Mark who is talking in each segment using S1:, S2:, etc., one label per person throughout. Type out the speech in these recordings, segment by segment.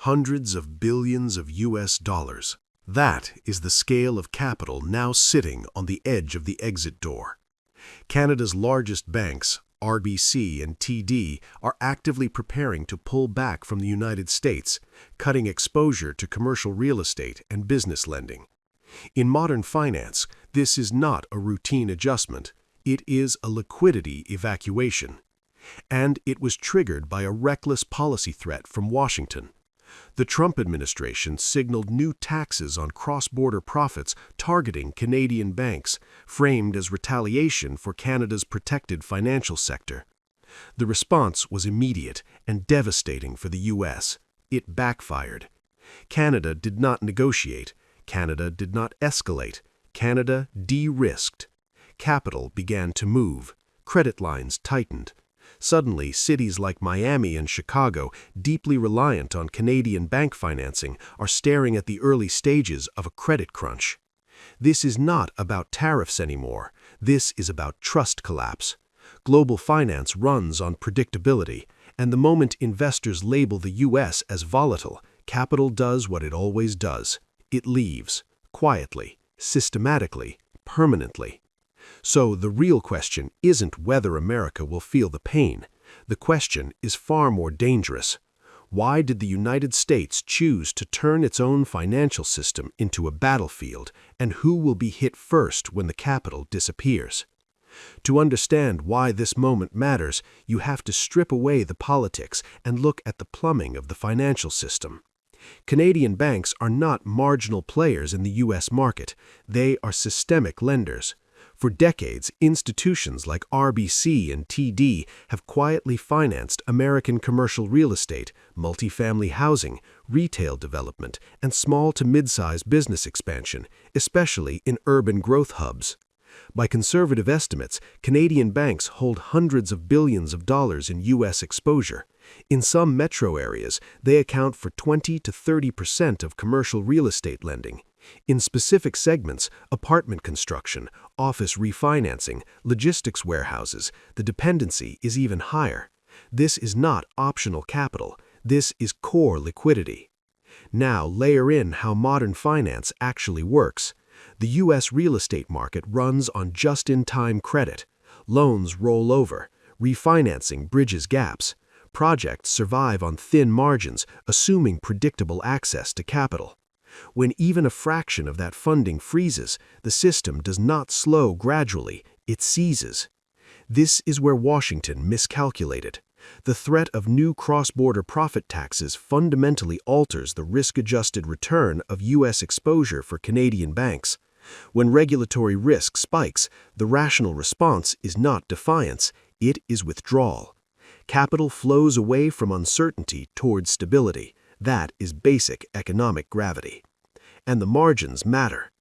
S1: hundreds of billions of US dollars. That is the scale of capital now sitting on the edge of the exit door. Canada's largest banks, RBC and TD, are actively preparing to pull back from the United States, cutting exposure to commercial real estate and business lending. In modern finance, this is not a routine adjustment, it is a liquidity evacuation. And it was triggered by a reckless policy threat from Washington. The Trump administration signaled new taxes on cross-border profits targeting Canadian banks, framed as retaliation for Canada's protected financial sector. The response was immediate and devastating for the U.S. It backfired. Canada did not negotiate. Canada did not escalate. Canada de-risked. Capital began to move. Credit lines tightened. Suddenly, cities like Miami and Chicago, deeply reliant on Canadian bank financing, are staring at the early stages of a credit crunch. This is not about tariffs anymore. This is about trust collapse. Global finance runs on predictability, and the moment investors label the U.S. as volatile, capital does what it always does. It leaves, quietly, systematically, permanently. So the real question isn't whether America will feel the pain. The question is far more dangerous. Why did the United States choose to turn its own financial system into a battlefield, and who will be hit first when the capital disappears? To understand why this moment matters, you have to strip away the politics and look at the plumbing of the financial system. Canadian banks are not marginal players in the U.S. market. They are systemic lenders. For decades, institutions like RBC and TD have quietly financed American commercial real estate, multifamily housing, retail development, and small to mid-sized business expansion, especially in urban growth hubs. By conservative estimates, Canadian banks hold hundreds of billions of dollars in U.S. exposure. In some metro areas, they account for 20 to 30% of commercial real estate lending. In specific segments, apartment construction, office refinancing, logistics warehouses, the dependency is even higher. This is not optional capital. This is core liquidity. Now layer in how modern finance actually works. The U.S. real estate market runs on just-in-time credit. Loans roll over. Refinancing bridges gaps. Projects survive on thin margins, assuming predictable access to capital. When even a fraction of that funding freezes, the system does not slow gradually, it seizes. This is where Washington miscalculated. The threat of new cross-border profit taxes fundamentally alters the risk-adjusted return of U.S. exposure for Canadian banks. When regulatory risk spikes, the rational response is not defiance, it is withdrawal. Capital flows away from uncertainty towards stability. That is basic economic gravity. And the margins matter.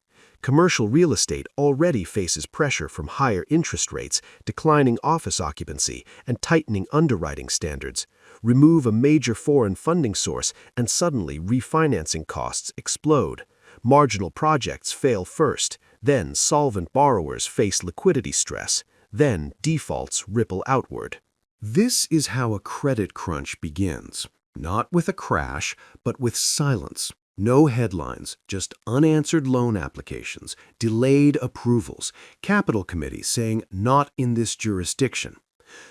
S1: Commercial real estate already faces pressure from higher interest rates, declining office occupancy, and tightening underwriting standards. Remove a major foreign funding source, and suddenly refinancing costs explode. Marginal projects fail first, then solvent borrowers face liquidity stress, then defaults ripple outward. This is how a credit crunch begins. Not with a crash, but with silence. No headlines, just unanswered loan applications, delayed approvals, capital committees saying, "Not in this jurisdiction."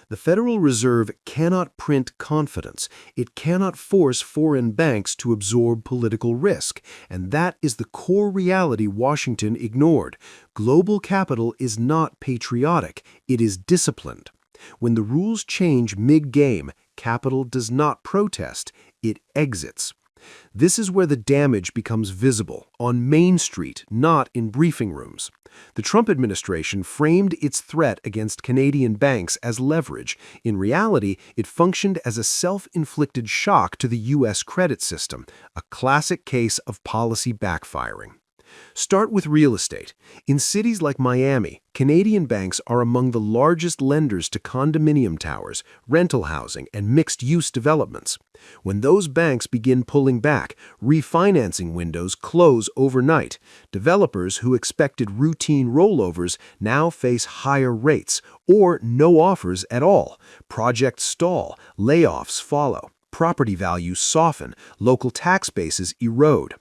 S1: The Federal Reserve cannot print confidence. It cannot force foreign banks to absorb political risk. And that is the core reality Washington ignored. Global capital is not patriotic. It is disciplined. When the rules change mid-game, capital does not protest, it exits. This is where the damage becomes visible, on Main Street, not in briefing rooms. The Trump administration framed its threat against Canadian banks as leverage. In reality, it functioned as a self-inflicted shock to the U.S. credit system, a classic case of policy backfiring. Start with real estate. In cities like Miami, Canadian banks are among the largest lenders to condominium towers, rental housing, and mixed-use developments. When those banks begin pulling back, refinancing windows close overnight. Developers who expected routine rollovers now face higher rates or no offers at all. Projects stall, layoffs follow.
S2: property values soften, local tax bases erode.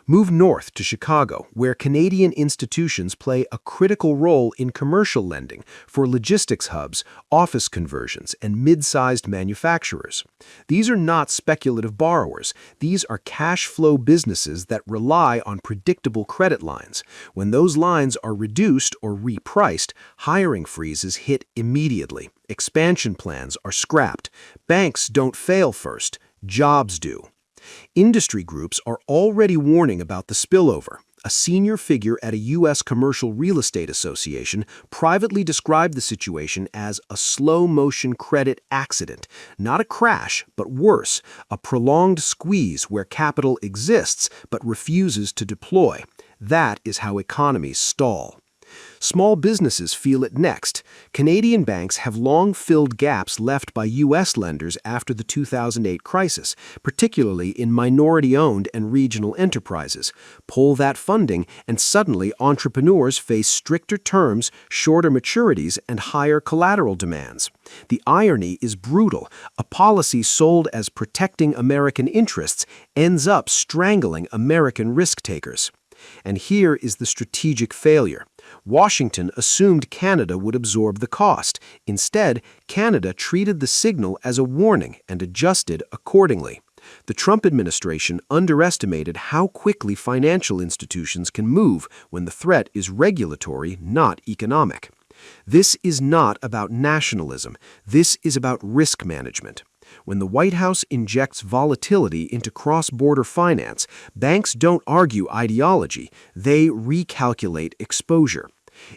S2: Move north to Chicago, where Canadian institutions play a critical role in commercial lending for logistics hubs, office conversions, and mid-sized manufacturers. These are not speculative borrowers. These are cash flow businesses that rely on predictable credit lines. When those lines are reduced or repriced, hiring freezes hit immediately. Expansion plans are scrapped. Banks don't fail first, jobs do. Industry groups are already warning about the spillover. A senior figure at a U.S. commercial real estate association privately described the situation as a slow-motion credit accident, not a crash, but worse, a prolonged squeeze where capital exists but refuses to deploy. That is how economies stall. Small businesses feel it next. Canadian banks have long filled gaps left by U.S. lenders after the 2008 crisis, particularly in minority-owned and regional enterprises. Pull that funding, and suddenly entrepreneurs face stricter terms, shorter maturities, and higher collateral demands. The irony is brutal. A policy sold as protecting American interests ends up strangling American risk-takers. And here is the strategic failure. Washington assumed Canada would absorb the cost. Instead, Canada treated the signal as a warning and adjusted accordingly. The Trump administration underestimated how quickly financial institutions can move when the threat is regulatory, not economic. This is not about nationalism. This is about risk management. When the White House injects volatility into cross-border finance, banks don't argue ideology, they recalculate exposure.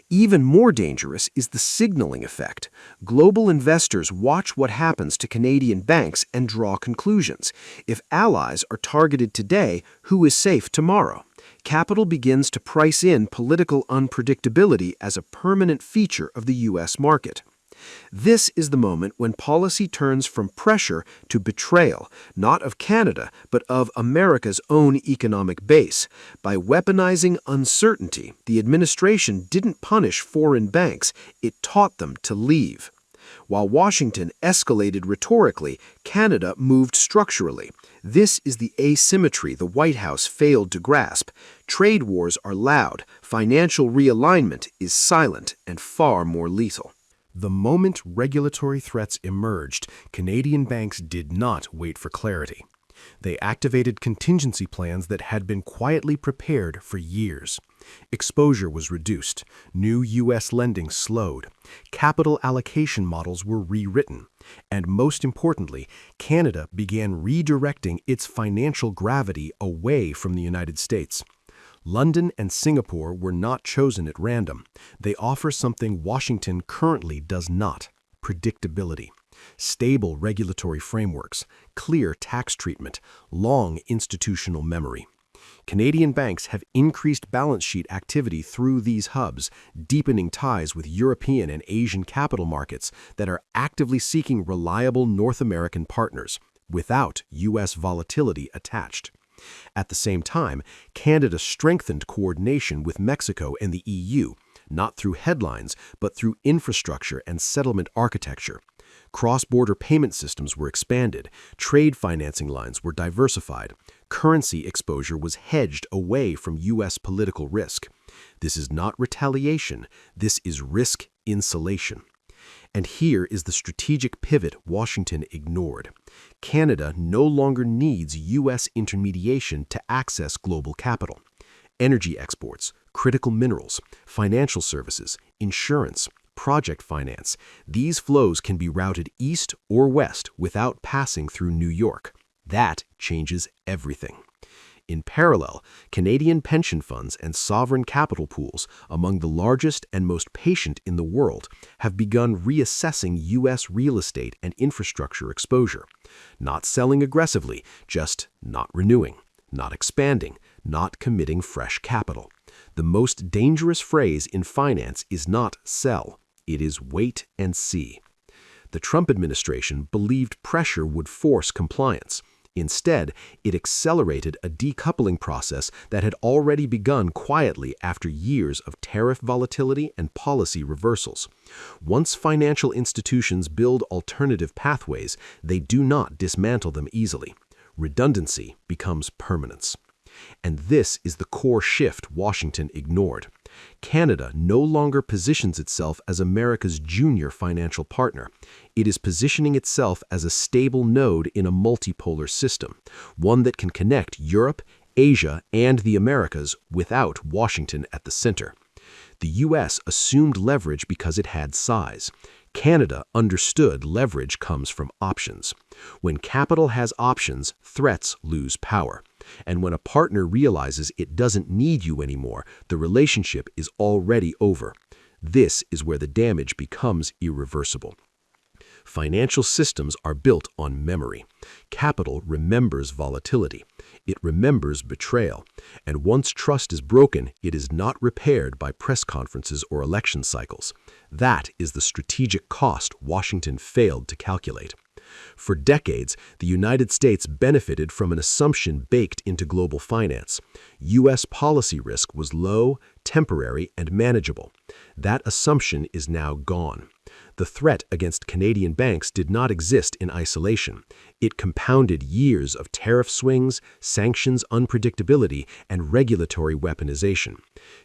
S2: Even more dangerous is the signaling effect. Global investors watch what happens to Canadian banks and draw conclusions. If allies are targeted today, who is safe tomorrow? Capital begins to price in political unpredictability as a permanent feature of the U.S. market. This is the moment when policy turns from pressure to betrayal, not of Canada, but of America's own economic base. By weaponizing uncertainty, the administration didn't punish foreign banks, it taught them to leave. While Washington escalated rhetorically, Canada moved structurally. This is the asymmetry the White House failed to grasp. Trade wars are loud, financial realignment is silent and far more lethal.
S1: The moment regulatory threats emerged, Canadian banks did not wait for clarity. They activated contingency plans that had been quietly prepared for years. Exposure was reduced, new U.S. lending slowed, capital allocation models were rewritten, and most importantly, Canada began redirecting its financial gravity away from the United States. London and Singapore were not chosen at random. They offer something Washington currently does not: predictability. Stable regulatory frameworks, clear tax treatment, long institutional memory. Canadian banks have increased balance sheet activity through these hubs, deepening ties with European and Asian capital markets that are actively seeking reliable North American partners, without U.S. volatility attached. At the same time, Canada strengthened coordination with Mexico and the EU, not through headlines, but through infrastructure and settlement architecture. Cross-border payment systems were expanded, trade financing lines were diversified, currency exposure was hedged away from U.S. political risk. This is not retaliation, this is risk insulation. And here is the strategic pivot Washington ignored. Canada no longer needs U.S. intermediation to access global capital. Energy exports, critical minerals, financial services, insurance, project finance, these flows can be routed east or west without passing through New York. That changes everything. In parallel, Canadian pension funds and sovereign capital pools, among the largest and most patient in the world, have begun reassessing U.S. real estate and infrastructure exposure. Not selling aggressively, just not renewing, not expanding, not committing fresh capital. The most dangerous phrase in finance is not sell, it is wait and see. The Trump administration believed pressure would force compliance.
S2: Instead, it accelerated a decoupling process that had already begun quietly after years of tariff volatility and policy reversals. Once financial institutions build alternative pathways, they do not dismantle them easily. Redundancy becomes permanence. And this is the core shift Washington ignored. Canada no longer positions itself as America's junior financial partner. It is positioning itself as a stable node in a multipolar system, one that can connect Europe, Asia, and the Americas without Washington at the center. The U.S. assumed leverage because it had size. Canada understood leverage comes from options. When capital has options, threats lose power. And when a partner realizes it doesn't need you anymore, the relationship is already over. This is where the damage becomes irreversible. Financial systems are built on memory. Capital remembers volatility. It remembers betrayal. And once trust is broken, it is not repaired by press conferences or election cycles. That is the strategic cost Washington failed to calculate. For decades, the United States benefited from an assumption baked into global finance. U.S. policy risk was low, temporary, and manageable. That assumption is now gone. The threat against Canadian banks did not exist in isolation. It compounded years of tariff swings, sanctions unpredictability, and regulatory weaponization.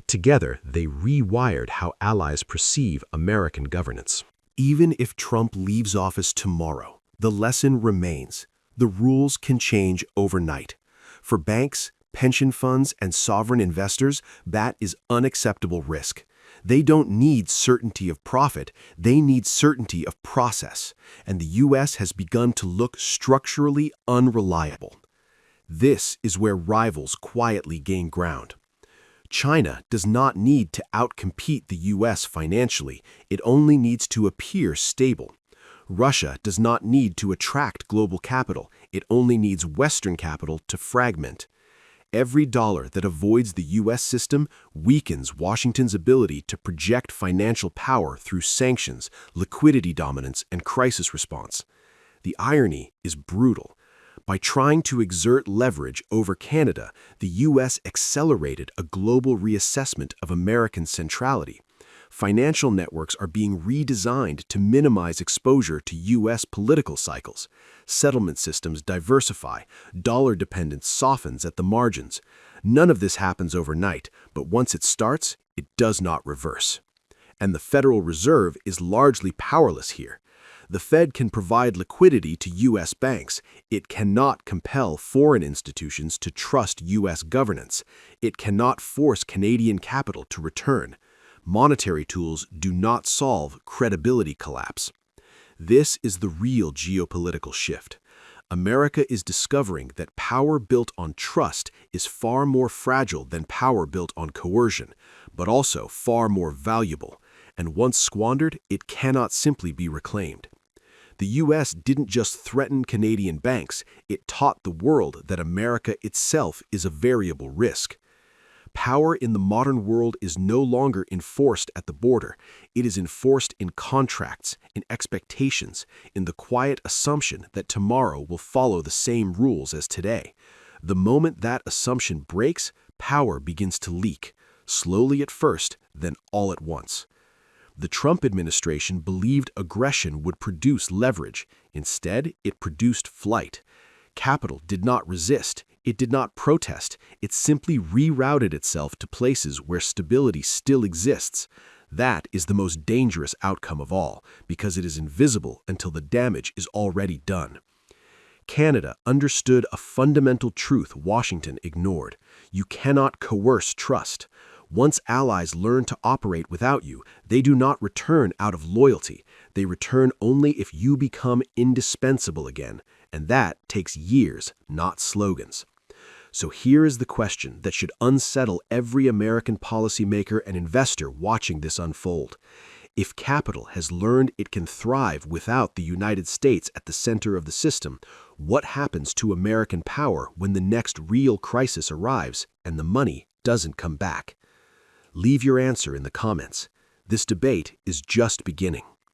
S2: Together, they rewired how allies perceive American governance.
S1: Even if Trump leaves office tomorrow, the lesson remains. The rules can change overnight. For banks, pension funds, and sovereign investors, that is unacceptable risk. They don't need certainty of profit, they need certainty of process, and the U.S. has begun to look structurally unreliable. This is where rivals quietly gain ground. China does not need to outcompete the U.S. financially, it only needs to appear stable. Russia does not need to attract global capital, it only needs Western capital to fragment. Every dollar that avoids the U.S. system weakens Washington's ability to project financial power through sanctions, liquidity dominance, and crisis response. The irony is brutal. By trying to exert leverage over Canada, the U.S. accelerated a global reassessment of American centrality. Financial networks are being redesigned to minimize exposure to U.S. political cycles. Settlement systems diversify, dollar dependence softens at the margins. None of this happens overnight, but once it starts, it does not reverse. And the Federal Reserve is largely powerless here. The Fed can provide liquidity to U.S. banks. It cannot compel foreign institutions to trust U.S. governance. It cannot force Canadian capital to return. Monetary tools do not solve credibility collapse. This is the real geopolitical shift. America is discovering that power built on trust is far more fragile than power built on coercion, but also far more valuable, and once squandered, it cannot simply be reclaimed. The U.S. didn't just threaten Canadian banks, it taught the world that America itself is a variable risk. Power in the modern world is no longer enforced at the border. It is enforced in contracts, in expectations, in the quiet assumption that tomorrow will follow the same rules as today. The moment that assumption breaks, power begins to leak, slowly at first, then all at once. The Trump administration believed aggression would produce leverage. Instead, it produced flight. Capital did not resist. It did not protest. It simply rerouted itself to places where stability still exists. That is the most dangerous outcome of all, because it is invisible until the damage is already done. Canada understood a fundamental truth Washington ignored. You cannot coerce trust. Once allies learn to operate without you, they do not return out of loyalty. They return only if you become indispensable again, and that takes years, not slogans. So here is the question that should unsettle every American policymaker and investor watching this unfold. If capital has learned it can thrive without the United States at the center of the system, what happens to American power when the next real crisis arrives and the money doesn't come back? Leave your answer in the comments. This debate is just beginning.